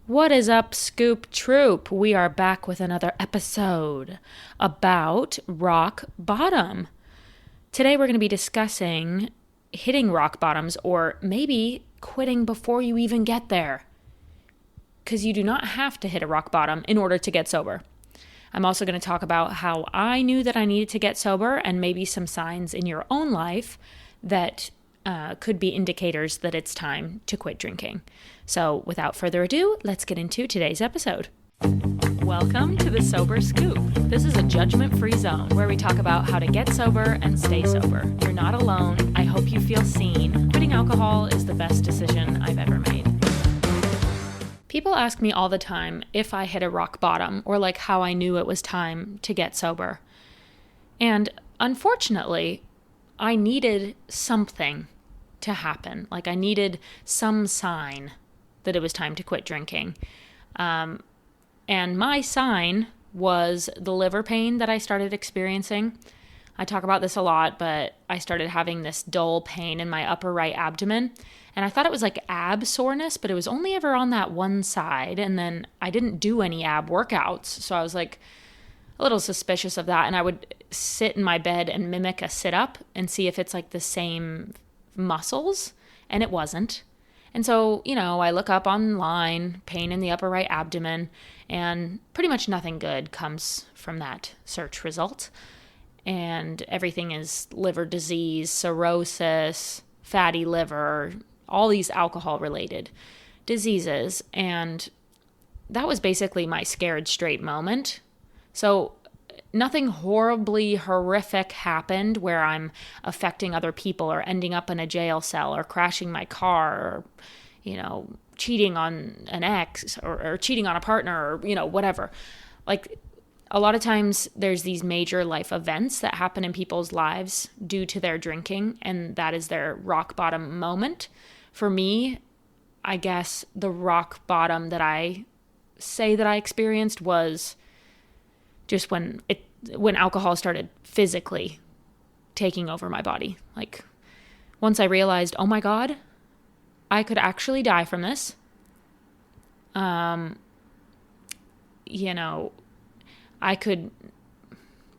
What is up, Scoop Troop? We are back with another episode about rock bottom. Today we're going to be discussing hitting rock bottoms or maybe quitting before you even get there. Because you do not have to hit a rock bottom in order to get sober. I'm also going to talk about how I knew that I needed to get sober and maybe some signs in your own life that could be indicators that it's time to quit drinking. So without further ado, let's get into today's episode. Welcome to the Sober Scoop. This is a judgment-free zone where we talk about how to get sober and stay sober. You're not alone. I hope you feel seen. Quitting alcohol is the best decision I've ever made. People ask me all the time if I hit a rock bottom or like how I knew it was time to get sober. And unfortunately, I needed something to happen. Like I needed some sign that it was time to quit drinking. And my sign was the liver pain that I started experiencing. I talk about this a lot, but I started having this dull pain in my upper right abdomen. And I thought it was like ab soreness, but it was only ever on that one side. And then I didn't do any ab workouts. So I was like a little suspicious of that. And I would sit in my bed and mimic a sit up and see if it's like the same muscles. And it wasn't. And so, I look up online, pain in the upper right abdomen, and pretty much nothing good comes from that search result. And everything is liver disease, cirrhosis, fatty liver, all these alcohol-related diseases. And that was basically my scared straight moment. So nothing horribly horrific happened where I'm affecting other people or ending up in a jail cell or crashing my car or, cheating on an ex or cheating on a partner or, whatever. Like a lot of times there's these major life events that happen in people's lives due to their drinking, and that is their rock bottom moment. For me, I guess the rock bottom that I say that I experienced was just when alcohol started physically taking over my body. Like once I realized, oh my God, I could actually die from this. This could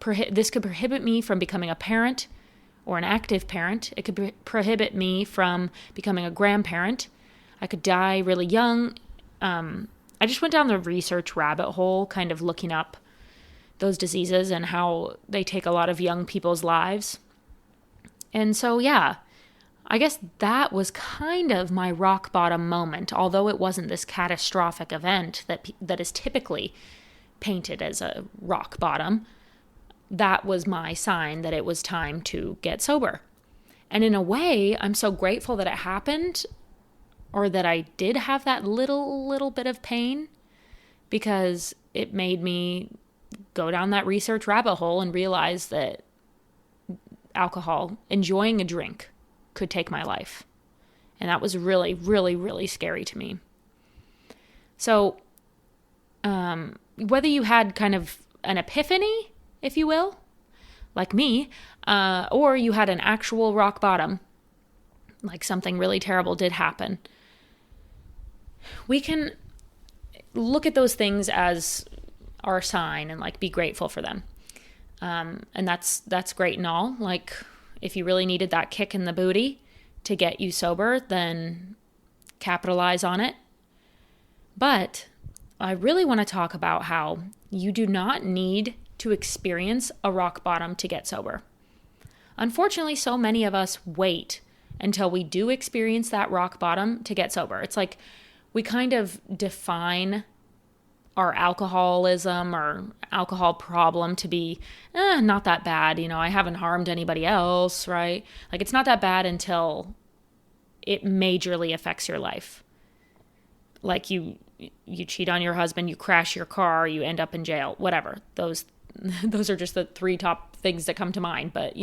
prohibit me from becoming a parent or an active parent. It could prohibit me from becoming a grandparent. I could die really young. I just went down the research rabbit hole, kind of looking up those diseases and how they take a lot of young people's lives. And so, I guess that was kind of my rock bottom moment, although it wasn't this catastrophic event that is typically painted as a rock bottom. That was my sign that it was time to get sober. And in a way, I'm so grateful that it happened, or that I did have that little bit of pain, because it made me go down that research rabbit hole and realize that alcohol, enjoying a drink, could take my life. And that was really, really, really scary to me. So, whether you had kind of an epiphany, if you will, like me, or you had an actual rock bottom, like something really terrible did happen, we can look at those things as our sign and like be grateful for them. And that's great and all. Like if you really needed that kick in the booty to get you sober, then capitalize on it. But I really want to talk about how you do not need to experience a rock bottom to get sober. Unfortunately, so many of us wait until we do experience that rock bottom to get sober. It's like we kind of define our alcoholism or alcohol problem to be not that bad. I haven't harmed anybody else, right? Like it's not that bad until it majorly affects your life. Like you cheat on your husband, you crash your car, you end up in jail, whatever. Those are just the three top things that come to mind. But,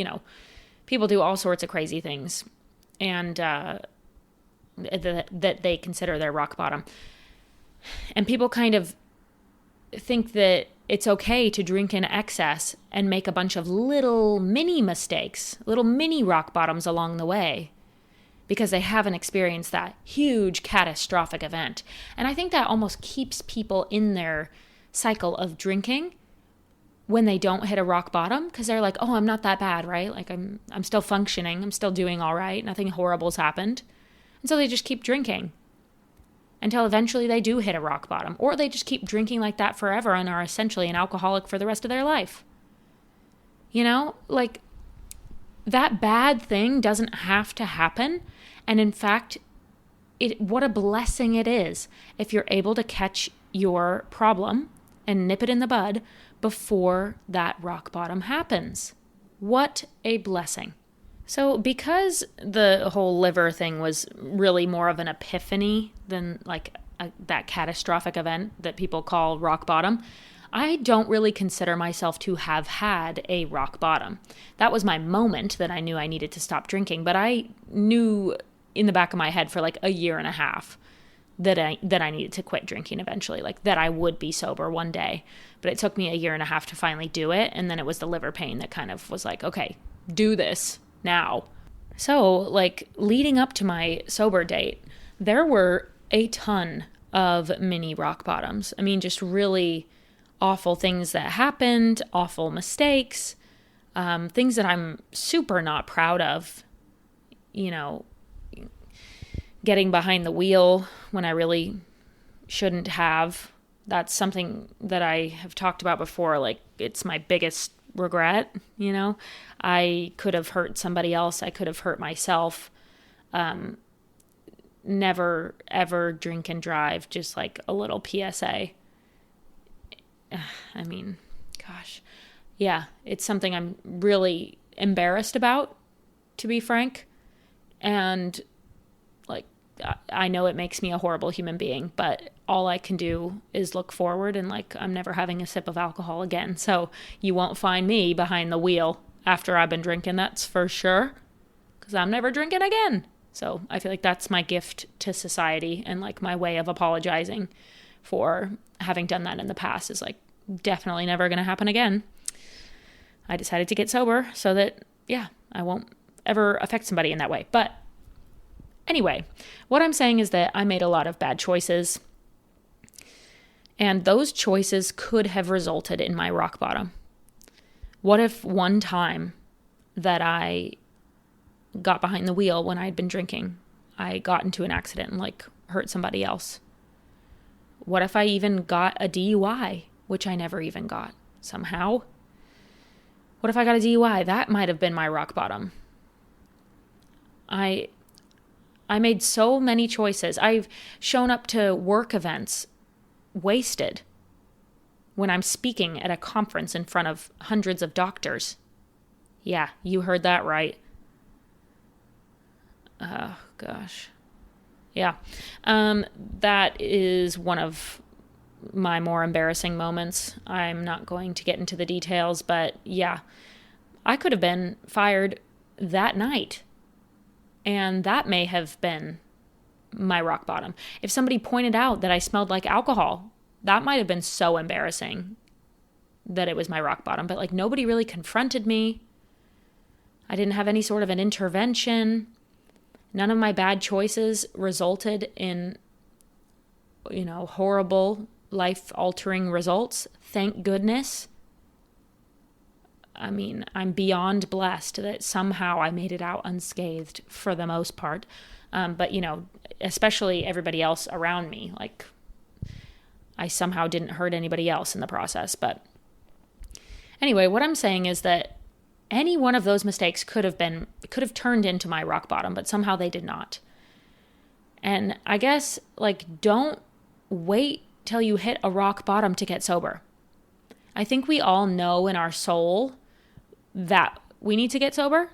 people do all sorts of crazy things and that they consider their rock bottom. And people kind of think that it's okay to drink in excess and make a bunch of little mini mistakes, little mini rock bottoms along the way. because they haven't experienced that huge catastrophic event. And I think that almost keeps people in their cycle of drinking when they don't hit a rock bottom, because they're like, oh, I'm not that bad, right? Like I'm still functioning. I'm still doing all right. Nothing horrible's happened. And so they just keep drinking until eventually they do hit a rock bottom, or they just keep drinking like that forever and are essentially an alcoholic for the rest of their life. You know, like that bad thing doesn't have to happen. And in fact, what a blessing it is if you're able to catch your problem and nip it in the bud before that rock bottom happens. What a blessing. So because the whole liver thing was really more of an epiphany than like that catastrophic event that people call rock bottom, I don't really consider myself to have had a rock bottom. That was my moment that I knew I needed to stop drinking, but I knew in the back of my head for like a year and a half that I needed to quit drinking eventually, like that I would be sober one day. But it took me a year and a half to finally do it, and then it was the liver pain that kind of was like, okay, do this now. So, like, leading up to my sober date, there were a ton of mini rock bottoms. I mean, just really awful things that happened, awful mistakes, things that I'm super not proud of. You know, getting behind the wheel when I really shouldn't have. That's something that I have talked about before. Like, it's my biggest regret, you know. I could have hurt somebody else. I could have hurt myself. Never, ever drink and drive. Just like a little PSA. I mean, gosh. Yeah, it's something I'm really embarrassed about, to be frank. And like, I know it makes me a horrible human being, but all I can do is look forward, and like, I'm never having a sip of alcohol again. So you won't find me behind the wheel after I've been drinking, that's for sure, because I'm never drinking again. So I feel like that's my gift to society, and like my way of apologizing for having done that in the past is like definitely never going to happen again. I decided to get sober so that, yeah, I won't ever affect somebody in that way. But anyway, what I'm saying is that I made a lot of bad choices, and those choices could have resulted in my rock bottom. What if one time that I got behind the wheel when I had been drinking, I got into an accident and like hurt somebody else? What if I even got a DUI, which I never even got somehow? What if I got a DUI? That might have been my rock bottom. I made so many choices. I've shown up to work events wasted when I'm speaking at a conference in front of hundreds of doctors. Yeah, you heard that right. Oh, gosh. Yeah. That is one of my more embarrassing moments. I'm not going to get into the details, but yeah, I could have been fired that night. And that may have been my rock bottom. If somebody pointed out that I smelled like alcohol, that might have been so embarrassing that it was my rock bottom. But like, nobody really confronted me. I didn't have any sort of an intervention. None of my bad choices resulted in, you know, horrible, life-altering results. Thank goodness. I mean, I'm beyond blessed that somehow I made it out unscathed for the most part. But, you know, especially everybody else around me, like I somehow didn't hurt anybody else in the process. But anyway, what I'm saying is that any one of those mistakes could have turned into my rock bottom, but somehow they did not. And I guess, like, don't wait till you hit a rock bottom to get sober. I think we all know in our soul that we need to get sober.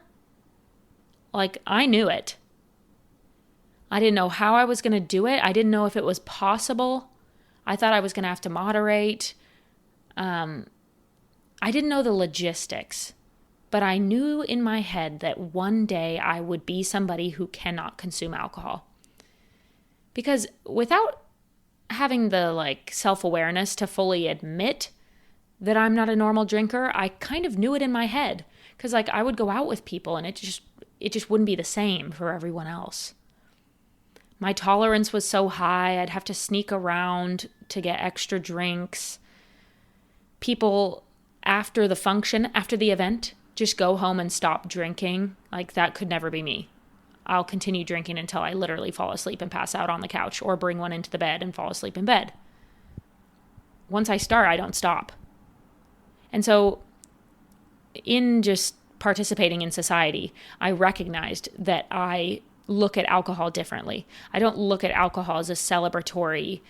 Like, I knew it. I didn't know how I was going to do it. I didn't know if it was possible. I thought I was going to have to moderate. I didn't know the logistics, but I knew in my head that one day I would be somebody who cannot consume alcohol. Because without having the like self-awareness to fully admit that I'm not a normal drinker, I kind of knew it in my head. Because like I would go out with people and it just it just wouldn't be the same for everyone else. My tolerance was so high, I'd have to sneak around to get extra drinks. People after the function, after the event, just go home and stop drinking. Like, that could never be me. I'll continue drinking until I literally fall asleep and pass out on the couch, or bring one into the bed and fall asleep in bed. Once I start, I don't stop. And so in just participating in society, I recognized that I look at alcohol differently. I don't look at alcohol as a celebratory,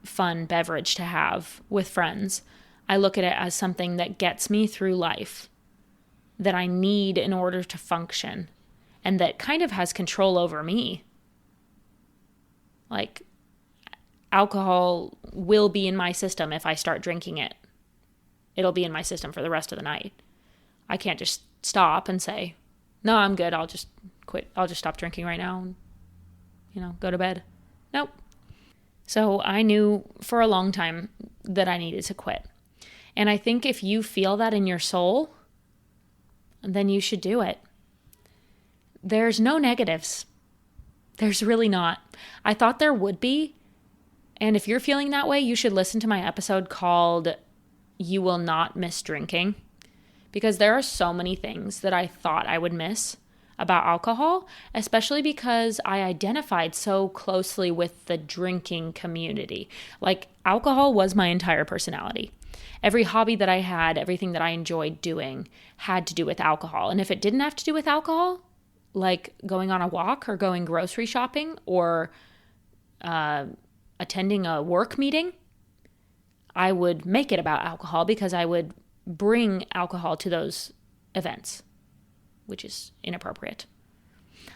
fun beverage to have with friends. I look at it as something that gets me through life, that I need in order to function, and that kind of has control over me. Like, alcohol will be in my system if I start drinking it. It'll be in my system for the rest of the night. I can't just stop and say, no, I'm good. I'll just quit. I'll just stop drinking right now and, go to bed. Nope. So I knew for a long time that I needed to quit. And I think if you feel that in your soul, then you should do it. There's no negatives. There's really not. I thought there would be. And if you're feeling that way, you should listen to my episode called You Will Not Miss Drinking. Because there are so many things that I thought I would miss about alcohol, especially because I identified so closely with the drinking community. Like, alcohol was my entire personality. Every hobby that I had, everything that I enjoyed doing had to do with alcohol. And if it didn't have to do with alcohol, like going on a walk or going grocery shopping or attending a work meeting, I would make it about alcohol because I would bring alcohol to those events, which is inappropriate.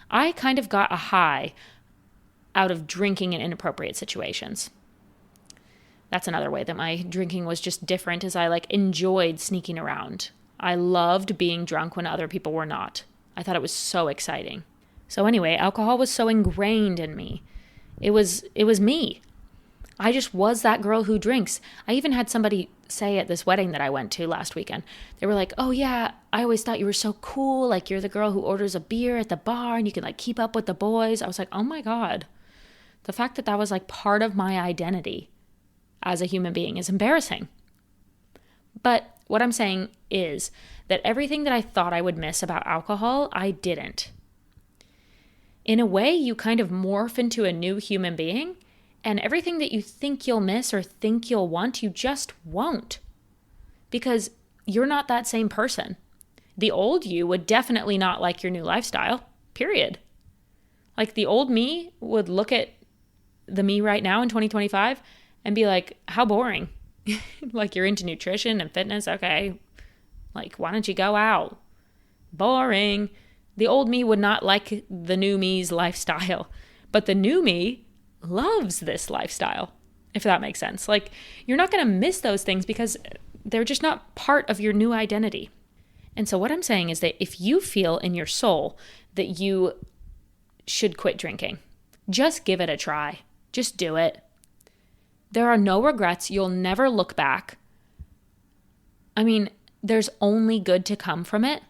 I kind of got a high out of drinking in inappropriate situations. That's another way that my drinking was just different, is I enjoyed sneaking around. I loved being drunk when other people were not. I thought it was so exciting. So anyway, alcohol was so ingrained in me. It was me. I just was that girl who drinks. I even had somebody say at this wedding that I went to last weekend, they were like, oh yeah, I always thought you were so cool. Like, you're the girl who orders a beer at the bar and you can keep up with the boys. I was like, oh my God. The fact that was part of my identity as a human being is embarrassing. But what I'm saying is that everything that I thought I would miss about alcohol, I didn't. In a way, you kind of morph into a new human being, and everything that you think you'll miss or think you'll want, you just won't. Because you're not that same person. The old you would definitely not like your new lifestyle, period. The old me would look at the me right now in 2025 and be like, how boring. You're into nutrition and fitness. Okay. Why don't you go out? Boring. The old me would not like the new me's lifestyle, but the new me loves this lifestyle, if that makes sense. You're not going to miss those things because they're just not part of your new identity. And so what I'm saying is that if you feel in your soul that you should quit drinking, just give it a try. Just do it. There are no regrets. You'll never look back. I mean, there's only good to come from it.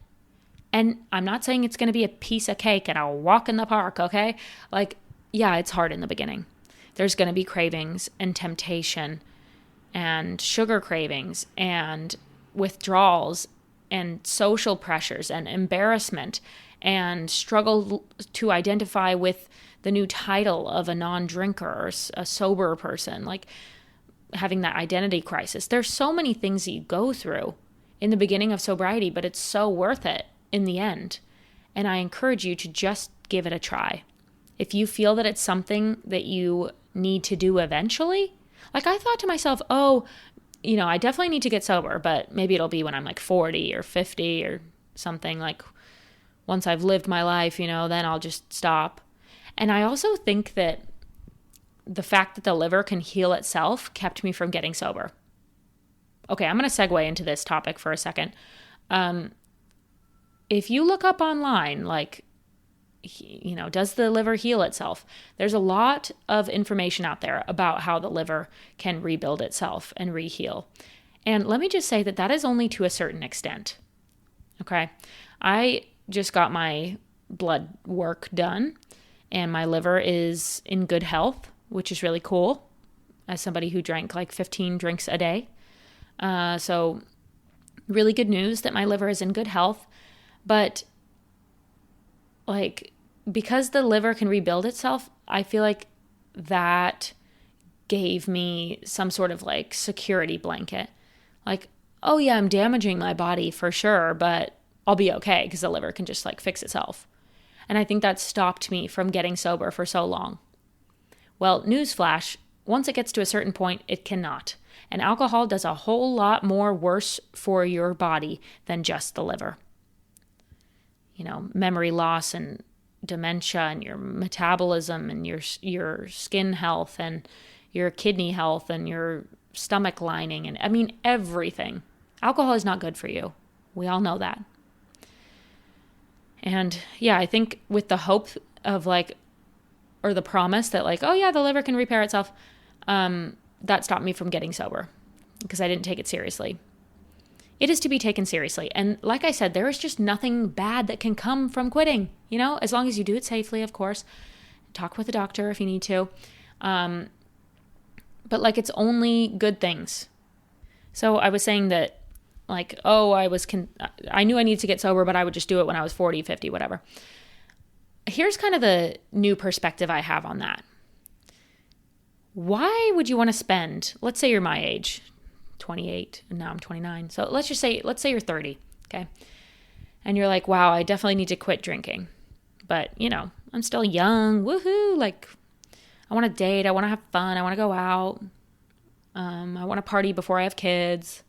And I'm not saying it's going to be a piece of cake and a walk in the park, okay? Yeah, it's hard in the beginning. There's going to be cravings and temptation and sugar cravings and withdrawals and social pressures and embarrassment and struggle to identify with the new title of a non-drinker or a sober person, having that identity crisis. There's so many things that you go through in the beginning of sobriety, but it's so worth it in the end. And I encourage you to just give it a try. If you feel that it's something that you need to do eventually, I thought to myself, I definitely need to get sober, but maybe it'll be when I'm 40 or 50 or something. Once I've lived my life, then I'll just stop. And I also think that the fact that the liver can heal itself kept me from getting sober. Okay, I'm going to segue into this topic for a second. If you look up online, does the liver heal itself? There's a lot of information out there about how the liver can rebuild itself and reheal. And let me just say that is only to a certain extent. Okay. I just got my blood work done, and my liver is in good health, which is really cool as somebody who drank like 15 drinks a day. So really good news that my liver is in good health. But like, because the liver can rebuild itself, I feel like that gave me some sort of like security blanket. Like, oh yeah, I'm damaging my body for sure, but I'll be okay because the liver can just like fix itself. And I think that stopped me from getting sober for so long. Well, newsflash, once it gets to a certain point, it cannot. And alcohol does a whole lot more worse for your body than just the liver. You know, memory loss and dementia and your metabolism and your skin health and your kidney health and your stomach lining and I mean everything. Alcohol is not good for you. We all know that. And yeah, I think with the hope of like, or the promise that like, oh yeah, the liver can repair itself, that stopped me from getting sober because I didn't take it seriously. It is to be taken seriously. And like I said, there is just nothing bad that can come from quitting, you know, as long as you do it safely, of course. Talk with a doctor if you need to. But like, it's only good things. So I was saying that like, oh, I knew I needed to get sober, but I would just do it when I was 40, 50, whatever. Here's kind of the new perspective I have on that. Why would you want to spend, let's say you're my age, 28, and now I'm 29. So let's say you're 30, okay? And you're like, wow, I definitely need to quit drinking. But, you know, I'm still young, woohoo, like I want to date, I want to have fun, I want to go out. I want to party before I have kids.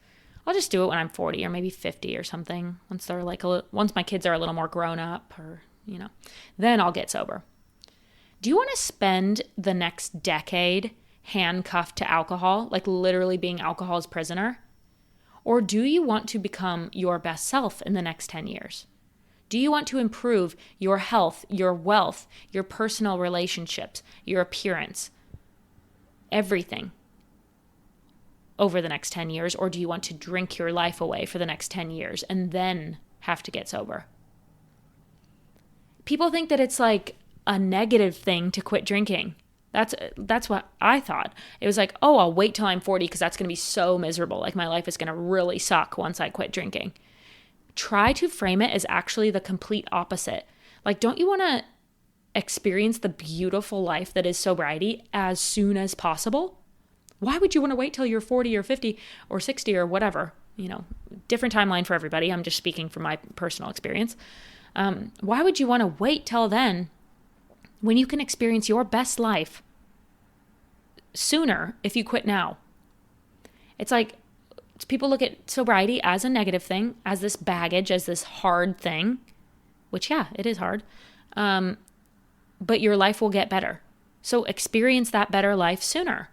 I'll just do it when I'm 40 or maybe 50 or something. Once my kids are a little more grown up, or, you know, then I'll get sober. Do you want to spend the next decade handcuffed to alcohol, like literally being alcohol's prisoner? Or do you want to become your best self in the next 10 years? Do you want to improve your health, your wealth, your personal relationships, your appearance, everything over the next 10 years? Or do you want to drink your life away for the next 10 years and then have to get sober? People think that it's like a negative thing to quit drinking. That's what I thought. It was like, oh, I'll wait till I'm 40 because that's going to be so miserable. Like my life is going to really suck once I quit drinking. Try to frame it as actually the complete opposite. Like, don't you want to experience the beautiful life that is sobriety as soon as possible? Why would you want to wait till you're 40 or 50 or 60 or whatever? You know, different timeline for everybody. I'm just speaking from my personal experience. Why would you want to wait till then when you can experience your best life sooner if you quit now? It's like, people look at sobriety as a negative thing, as this baggage, as this hard thing, which, yeah, it is hard. But your life will get better. So experience that better life sooner.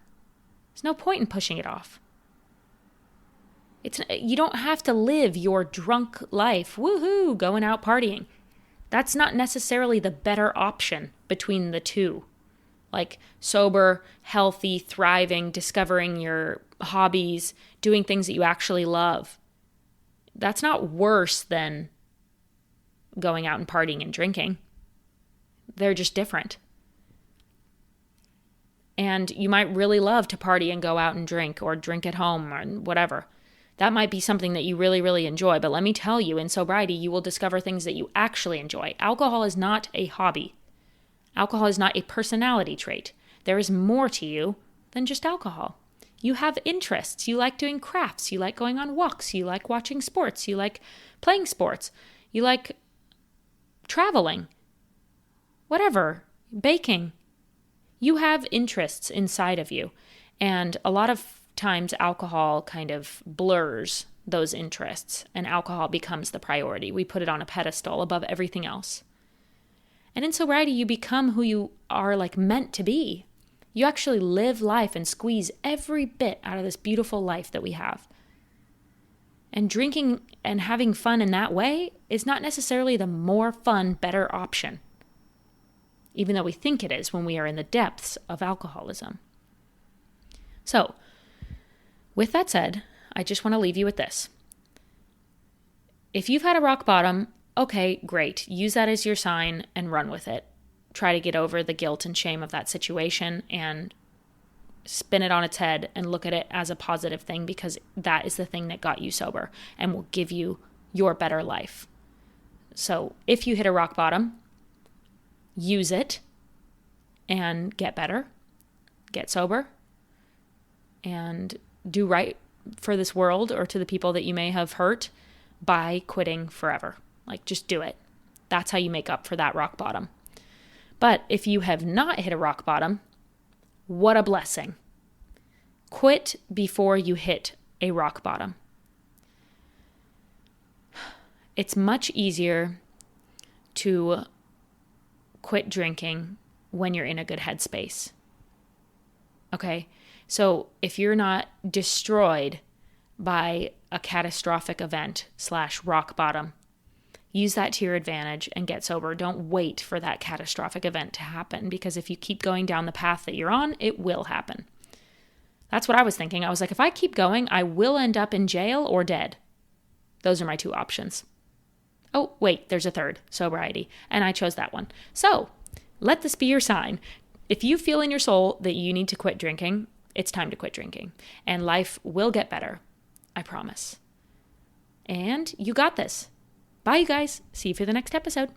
There's no point in pushing it off. You don't have to live your drunk life, woohoo, going out partying. That's not necessarily the better option between the two. Like sober, healthy, thriving, discovering your hobbies, doing things that you actually love. That's not worse than going out and partying and drinking. They're just different. And you might really love to party and go out and drink or drink at home or whatever. That might be something that you really, really enjoy. But let me tell you, in sobriety, you will discover things that you actually enjoy. Alcohol is not a hobby. Alcohol is not a personality trait. There is more to you than just alcohol. You have interests. You like doing crafts. You like going on walks. You like watching sports. You like playing sports. You like traveling. Whatever. Baking. You have interests inside of you. And a lot of times alcohol kind of blurs those interests, and alcohol becomes the priority. We put it on a pedestal above everything else. And in sobriety, you become who you are like meant to be. You actually live life and squeeze every bit out of this beautiful life that we have. And drinking and having fun in that way is not necessarily the more fun, better option, even though we think it is when we are in the depths of alcoholism. So, with that said, I just want to leave you with this. If you've had a rock bottom okay, great. Use that as your sign and run with it. Try to get over the guilt and shame of that situation and spin it on its head and look at it as a positive thing, because that is the thing that got you sober and will give you your better life. So if you hit a rock bottom, use it and get better, get sober, and do right for this world or to the people that you may have hurt by quitting forever. Like, just do it. That's how you make up for that rock bottom. But if you have not hit a rock bottom, what a blessing. Quit before you hit a rock bottom. It's much easier to quit drinking when you're in a good headspace. Okay? So if you're not destroyed by a catastrophic event / rock bottom, use that to your advantage and get sober. Don't wait for that catastrophic event to happen, because if you keep going down the path that you're on, it will happen. That's what I was thinking. I was like, if I keep going, I will end up in jail or dead. Those are my two options. Oh, wait, there's a third, sobriety. And I chose that one. So let this be your sign. If you feel in your soul that you need to quit drinking, it's time to quit drinking. And life will get better. I promise. And you got this. Bye, you guys. See you for the next episode.